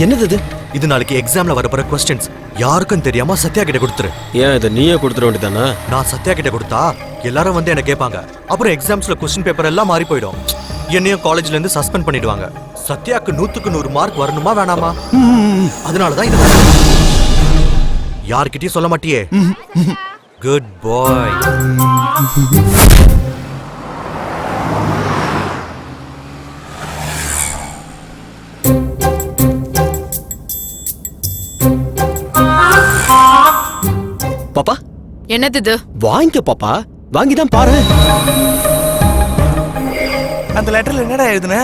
என்னது இது? இது நாளைக்கு எக்ஸாம்ல வரப்போற क्वेश्चंस யாருக்கும் தெரியாம சத்யா கிட்ட கொடுத்துரு. ஏன் இதை நீயே கொடுத்துட வேண்டியதானே? நான் சத்யா கிட்ட கொடுத்தா எல்லாரும் வந்து என்ன கேட்பாங்க. அப்புறம் எக்ஸாம்ஸ்ல क्वेश्चन பேப்பர் எல்லாம் மாறி போயிடும். என்னையும் காலேஜ்ல இருந்து சஸ்பெண்ட் பண்ணிடுவாங்க. சத்யாக்கு 100க்கு 100 மார்க் வரணுமா வேணாமா? அதனாலதான் இது யார்கிட்டயும் சொல்ல மாட்டியே. குட் பாய். பாப்பா என்னது இது? வாங்கிக்க பாப்பா, வாங்கிதான் பாரு. அந்த லெட்டர்ல என்னடா எழுதுன?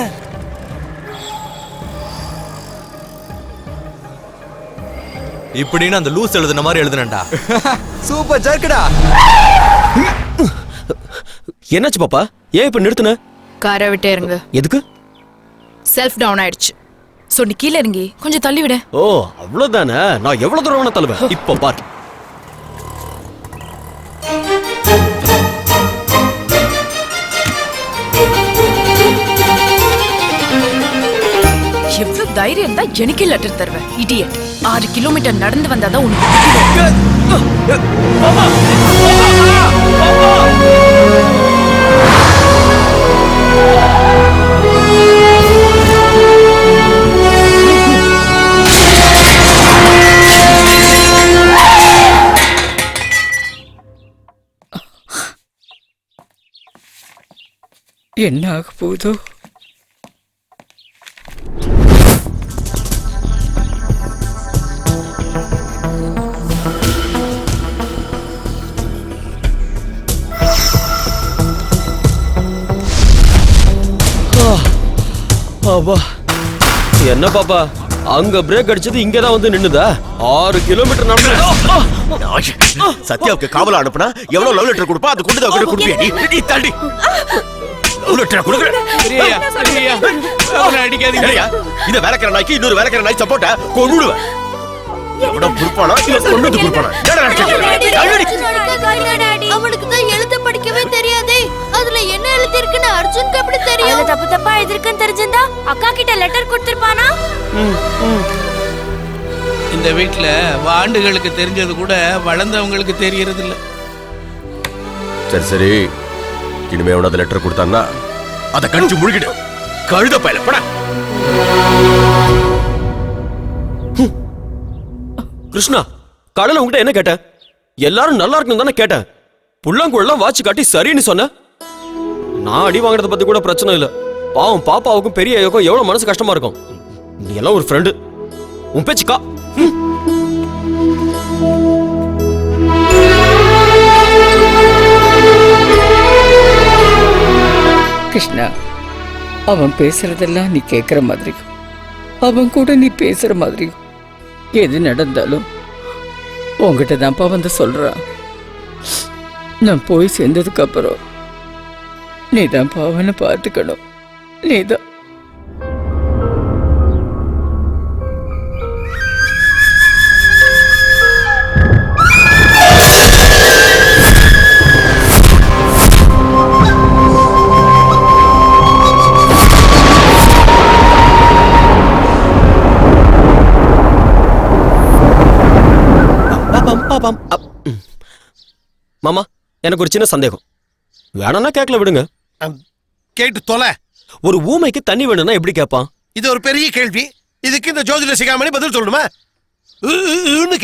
இப்படின்னு அந்த லூஸ் எழுதுன மாதிரி எழுதுனேன்டா. சூப்பர் ஜர்க்கடா. என்னாச்சு பாப்பா? ஏன் இப்ப நிறுத்துன? காரை விட்டே இருங்க. எதுக்கு? செல்ஃப் டவுன் ஆயிடுச்சு. சோ நீ கீழ இறங்கி கொஞ்சம் தள்ளி விட. ஓ அவ்வளவுதானே? நான் எவ்வளவு தூரம் வேணா தள்ளுவேன். இப்ப பாரு. எவ்வளவு தைரியம் இருந்தா எனக்கே லெட்டர் தருவேன். இடியட். 6 கிலோமீட்டர் நடந்து வந்தாதான் உனக்கு. என்ன ஆக போகுதோ? என்ன பாப்பா, அங்க பிரேக் அடிச்சது இங்கதான் வந்து நின்னுதா? 6 கிலோமீட்டர் நடந்து. சத்யாவுக்கு காவலா அனுப்புனா எவ்வளவு லவ் லெட்டர் கொடுப்பா? அது கொண்டு தான் கொடுப்பியா நீ? தள்ளி லவ் லெட்டர் கொடுக்குற. அடிக்காதீங்க. இந்த வேலைக்கார நாய்க்கு இன்னொரு வேலைக்கார நாய் சப்போர்ட்டா கொன்னுடுவேன். எவ்வளோ குறுப்பானா கொன்னது குறுப்பானா? அவனுக்கு தான் எழுத படிக்கவே தெரியாதே. அதுல என்ன எழுதி இருக்குன்னு அர்ஜுனுக்கு எப்படி தெரியும்? அதுல தப்பு தப்பா எழுதிருக்குன்னு தெரிஞ்சிருந்தா அக்கா கிட்ட லெட்டர் கொடுத்திருப்பானா? இந்த வீட்ல வாண்டுகளுக்கு தெரிஞ்சது கூட வளர்ந்தவங்களுக்கு தெரியறது இல்ல. சரி சரி, இனிமே அவனது லெட்டர் கொடுத்தான்னா அதை கணிச்சு முழுகிடு. கழுத பயல பட. கிருஷ்ணா, கடல உங்ககிட்ட என்ன கேட்டேன்? எல்லாரும் நல்லா இருக்கணும் தானே கேட்டேன். புல்லாங்குழலாம் வாட்சி காட்டி சரின்னு சொன்ன. நான் அடி வாங்குறத பத்தி கூட பிரச்சனை இல்ல. பாவம் பாப்பாவுக்கும் பெரிய ஐயோக்கும் எவ்வளவு மனசு கஷ்டமா இருக்கும். நீ எல்லாம் ஒரு ஃப்ரெண்டு. உன் பேச்சுக்கா. கிருஷ்ணா, அவன் பேசுறதெல்லாம் நீ கேட்குற மாதிரியும் அவன் கூட நீ பேசுற மாதிரியும் எது நடந்தாலும் உங்ககிட்ட தான்ப்பா வந்து சொல்றான். நான் போய் சேர்ந்ததுக்கு அப்புறம் நீ தான்ப்பா அவனை பார்த்துக்கணும். நீதான். மாமா, எனக்கு ஒரு சின்ன சந்தேகம். வேணா கேட்கல விடுங்க. கேட்டு தொலை. ஒரு ஊமைக்கு தண்ணி வேணும்னா எப்படி கேட்பான்? இது ஒரு பெரிய கேள்வி. இதுக்கு இந்த ஜோதிட சிகாமணி பதில் சொல்லணுமா?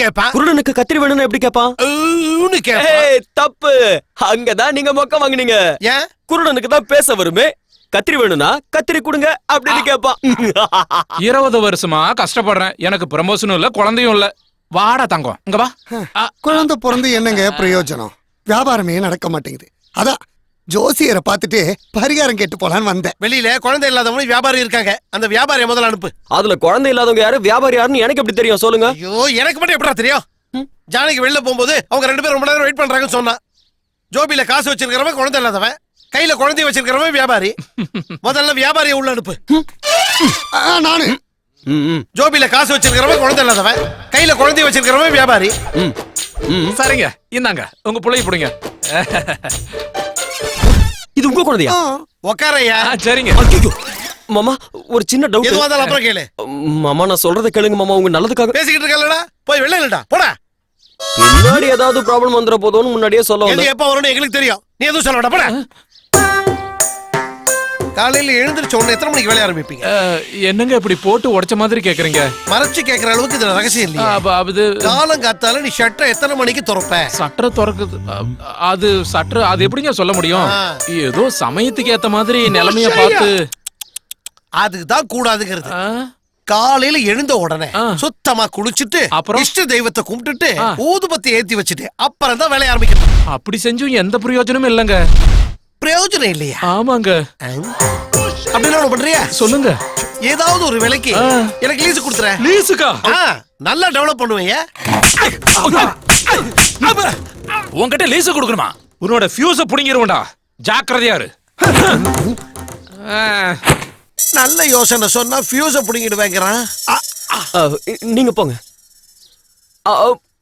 கேட்பான். குருடனுக்கு கத்திரி வேணும்னா எப்படி கேட்பான்? தப்பு. அங்கதான் நீங்க மொக்க வாங்குனீங்க. ஏன்? குருடனுக்கு தான் பேச வருமே. கத்திரி வேணும்னா கத்திரி கொடுங்க அப்படின்னு கேட்பான். 20 வருஷமா கஷ்டப்படுறேன். எனக்கு ப்ரமோஷனும் இல்ல, குழந்தையும் இல்ல. வாடா தங்கம், இங்க வா. குழந்தை பிறந்து என்னங்க பிரயோஜனம்? வியாபாரமே நடக்க மாட்டேங்குது. அதான் ஜோசியரை பார்த்துட்டு பரிகாரம் கேட்டு போலான்னு வந்தேன். வெளியில குழந்தை இல்லாதவங்க வியாபாரி இருக்காங்க. அந்த வியாபாரியை முதல்ல அனுப்பு. அதுல குழந்தை இல்லாதவங்க யாரு, வியாபாரி யாருன்னு எனக்கு எப்படி தெரியும் சொல்லுங்க? ஐயோ, எனக்கு மட்டும் எப்படா தெரியும்? ஜானகி வெளில போகும்போது அவங்க 2 பேரும் ரொம்ப நேரம் வெயிட் பண்றாங்கன்னு சொன்னா. ஜோபில காசு வச்சிருக்கிறவன் குழந்தை இல்லாதவன், கையில குழந்தைய வச்சிருக்கிறவன் வியாபாரி. முதல்ல வியாபாரியை உள்ள அனுப்பு. நானு ஜோபில காசு வச்சிருக்கிறவன் குழந்தை இல்லாதவன், கையில குழந்தைய வச்சிருக்கிறவன் வியாபாரி. சரிங்க, இந்தாங்க உங்க புள்ளைய புடிங்க. இது உங்க குழந்தையா? உக்காரையா. சரிங்க. மாமா ஒரு சின்ன எதுவா இருந்தாலும் டவுட் அப்புறம் கேளு. மாமா நான் சொல்றதை கேளுங்க மாமா உங்க நல்லதுக்காக பேசிக்கிட்டு இருக்கலடா, போய் வெளில இல்லடா, போடா. பின்னாடி ஏதாவது ப்ராப்ளம் வந்துட போதோன்னு முன்னாடியே சொல்ல எது வந்தேன் எப்ப வரும்னு எங்களுக்கு தெரியும், நீ எதுவும் சொல்லடா, போடா. காலையில எழுந்திருச்ச உடனே எத்தனை மணிக்கு வேலைய ஆரம்பிப்பீங்க? என்னங்க இப்படி போட்டு உடைச்ச மாதிரி கேக்குறீங்க? மறைச்சு கேக்குற அளவுக்கு இதுல ரகசியம் இல்லையா? அது காலம் காத்தால நீ ஷட்டரை எத்தனை மணிக்கு திறப்ப? சட்டரை திறக்குது. அது சட்டர் அது எப்படிங்க சொல்ல முடியும்? ஏதோ சமயத்துக்கு ஏத்த மாதிரி நிலைமைய பார்த்து. அதுக்கு தான் கூடாதுங்கிறது. ஆ, காலையில எழுந்த உடனே ஆ. சுத்தமா குளிச்சுட்டு அப்புறம்? இஷ்ட தெய்வத்தை கும்பிட்டுட்டு ஆ. ஊதுபத்தி ஏத்தி வச்சுட்டு அப்புறம் தான் வேலைய ஆரம்பிக்கணும். அப்படி செஞ்சும் எந்த பிரயோஜனமும் இல்லைங்க. பிரயோஜனம் இல்லையா? ஆமாங்க. அப்படின்னா ஒண்ணு பண்றியா? சொல்லுங்க. ஏதாவது ஒரு விலைக்கு ஆ. எனக்கு லீஸ் கொடுத்துற. லீஸுக்கா? நல்லா டெவலப் பண்ணுவீங்க. உன்கிட்ட லீஸ் கொடுக்கணுமா? உன்னோட ஃபியூஸ புடிங்கிருவண்டா, ஜாக்கிரதையா இரு. நல்ல யோசனை சொன்னா ஃபியூஸ புடிங்கிடுவேங்கிறான். நீங்க போங்க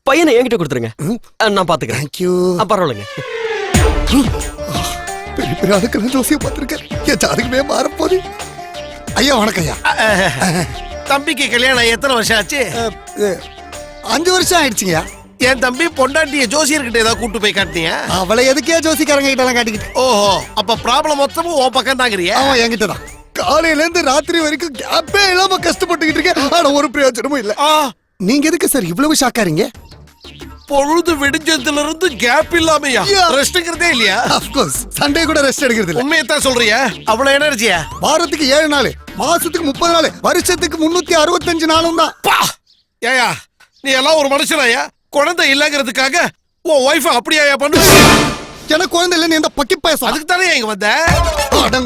பையனை என்கிட்ட கொடுத்துருங்க நான் பாத்துக்கிறேன். தேங்க்யூ. பரவாயில்லைங்க. பெரிய பெரிய அதுக்கு ஜோசியை பார்த்திருக்கேன். என் ஜாதகமே மாறப்போது. ஐயா வணக்கம் ஐயா. தம்பிக்கு கல்யாணம் எத்தனை வருஷம் ஆச்சு? 5 வருஷம் ஆயிடுச்சுங்கய்யா. என் தம்பி பொண்டாட்டிய ஜோசியர்கிட்ட ஏதாவது கூட்டு போய் காட்டினியா? அவளை எதுக்கே ஜோசிக்காரங்க கிட்ட எல்லாம் காட்டிக்கிட்டு. ஓஹோ, அப்ப ப்ராப்ளம் மொத்தமும் உன் பக்கம் தாங்கிறியா? அவன் என்கிட்ட தான் காலையில இருந்து ராத்திரி வரைக்கும் கேப்பே இல்லாம கஷ்டப்பட்டுக்கிட்டு இருக்கேன். ஆனா ஒரு பிரயோஜனமும் இல்ல. நீங்க எதுக்கு சார் இவ்வளவு ஷாக்காரீங்க? பொழுது விடிஞ்சதுல இருந்து கேப் இல்லாமயா? ரெஸ்ட்ங்கிறதே இல்லையா? ஆஃப் கோர்ஸ் சண்டே கூட ரெஸ்ட் எடுக்கிறது இல்ல. உண்மையை தான் சொல்றியா? அவ்வளவு எனர்ஜியா? வாரத்துக்கு 7 நாள், மாசத்துக்கு 30 நாள், வருஷத்துக்கு 365 நாளும் தான். ஏயா நீ எல்லாம் ஒரு மனுஷனாயா? குழந்தை இல்லங்கிறதுக்காக உன் ஒய்ஃப் அப்படியா பண்ணு? எனக்கு குழந்தை இல்லைன்னு எந்த பக்கி பேச? அதுக்கு தானே இங்க வந்த.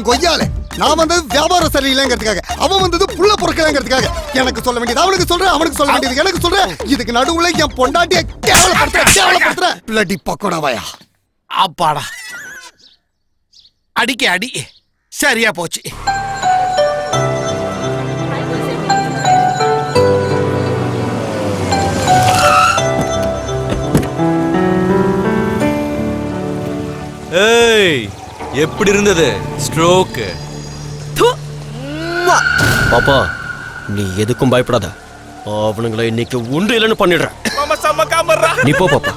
கொய்யாலே நான் வந்தது வியாபாரம் சரியில்லைங்கிறதுக்காக, அவன் வந்தது புள்ள பொறுக்கலங்கிறதுக்காக. எனக்கு சொல்ல வேண்டியது அவனுக்கு சொல்றேன், அவனுக்கு சொல்ல வேண்டியது எனக்கு சொல்றேன். இதுக்கு நடுவுல என் பொண்டாட்டிய கேவலப்படுத்துற பிளடி பக்கோடாவாயா. அப்பாடா, அடிக்க அடி சரியா போச்சு. ஏய் எப்படி இருந்தது ஸ்ட்ரோக்? பாப்பா நீ எதுக்கும் பயப்படாத, அவனுங்களை இன்னைக்கு உண்டு இல்லைன்னு பண்ணிடுறேன். நீ போ பாப்பா.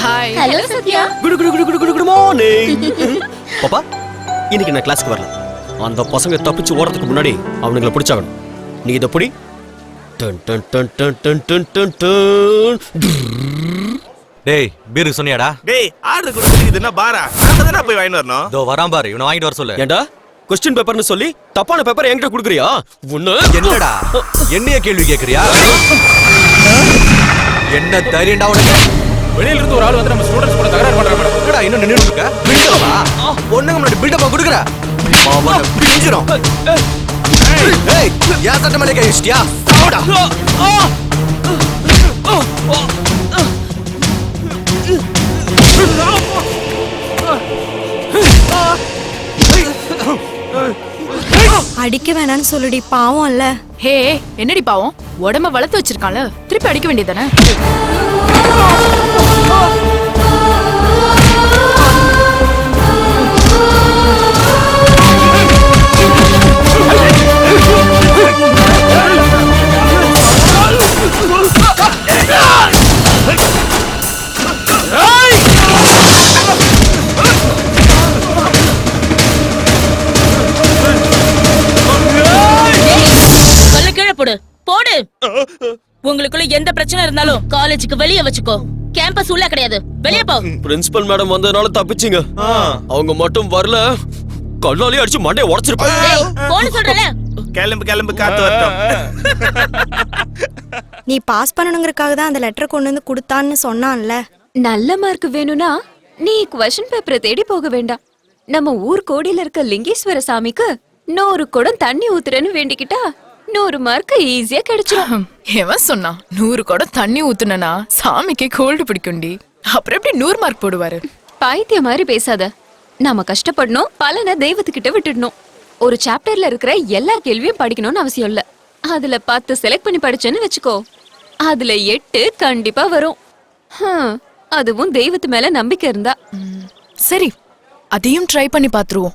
ஹாய். ஹலோ சத்யா. குடு மார்னிங். பாப்பா இன்னைக்கு நான் கிளாஸ்க்கு வரல. அந்த பசங்க தப்பிச்சு ஓடுறதுக்கு முன்னாடி அவனுங்களை பிடிச்சாகணும். நீ இதை பிடி. Done done done done done done done done. டேய் பீருக்கு சொன்னியாடா? டேய் ஆர்டர் கொடுத்துருக்குதுன்னா பாரா நான் போய் வாங்கிட்டு வரணும். இதோ வரான் பாரு, இவனை வாங்கிட்டு வர சொல்லு. ஏண்டா கொஸ்டின் பேப்பர்னு சொல்லி தப்பான பேப்பர் என்கிட்ட குடுக்குறியா? ஒண்ணு என்னடா என்னைய கேள்வி கேக்குறியா? என்ன தைரியம்டா உனக்கு? வெளியில இருந்து ஒரு ஆள் வந்து நம்ம ஸ்டூடண்ட்ஸ் கூட தகராறு பண்றாங்க. என்னடா இன்னும் நின்னுட்டு இருக்க? பில்டப்பா ஒண்ணுங்க முன்னாடி பில்டப்பா குடுக்குற மாவன பிஞ்சிரும். ஏய் யா சட்ட மேலே கைஸ்டியா சாவுடா. அடிக்க வேணாம்னு சொல்லுடி, பாவம் இல்ல. ஹே, என்னடி பாவம்? உடம்ப வளர்த்து வச்சிருக்கான்ல, திருப்பி அடிக்க வேண்டியதானே? போடு போடு. உங்களுக்குள்ள எந்த பிரச்சனை இருந்தாலும் காலேஜுக்கு வெளியே வச்சுக்கோ. கேம்பஸ் உள்ள கிடையாது, வெளியே போ. பிரின்சிபல் மேடம் வந்ததனால தப்பிச்சிங்க. அவங்க மட்டும் வரல, கல்லாலே அடிச்சு மண்டைய உடைச்சிருப்பாங்க. போன்னு சொல்றல. கிளம்பு கிளம்பு காத்து வரட்டும். நீ பாஸ் பண்ணணுங்கிறதுக்காக தான் அந்த லெட்டர் கொண்டு வந்து கொடுத்தான்னு சொன்னான்ல. நல்ல மார்க் வேணும்னா நீ क्वेश्चन பேப்பரை தேடி போக வேண்டாம். நம்ம ஊர் கோடியில இருக்க லிங்கேஸ்வர சாமிக்கு 100 குடம் தண்ணி ஊத்துறேன்னு வேண்டிக்கிட்டா 100 மார்க் ஈஸியா கிடைச்சிடும். எவன் சொன்னா 100 குடம் தண்ணி ஊத்துனா சாமிக்கு கோல்டு பிடிக்கும்டி? அப்புறம் எப்படி 100 மார்க் போடுவாரு? பைத்திய மாதிரி பேசாத. நாம கஷ்டப்படணும், பலனை தெய்வத்துக்கிட்ட விட்டுடணும். ஒரு சாப்டர்ல இருக்கிற எல்லா கேள்வியும் படிக்கணும்னு அவசியம் இல்ல. அதுல 10 செலக்ட் பண்ணி படிச்சேன்னு வச்சுக்கோ, அதுல 8 கண்டிப்பா வரும். அதுவும் தெய்வத்து மேல நம்பிக்கை இருந்தா. சரி அதையும் ட்ரை பண்ணி பாத்துருவோம்.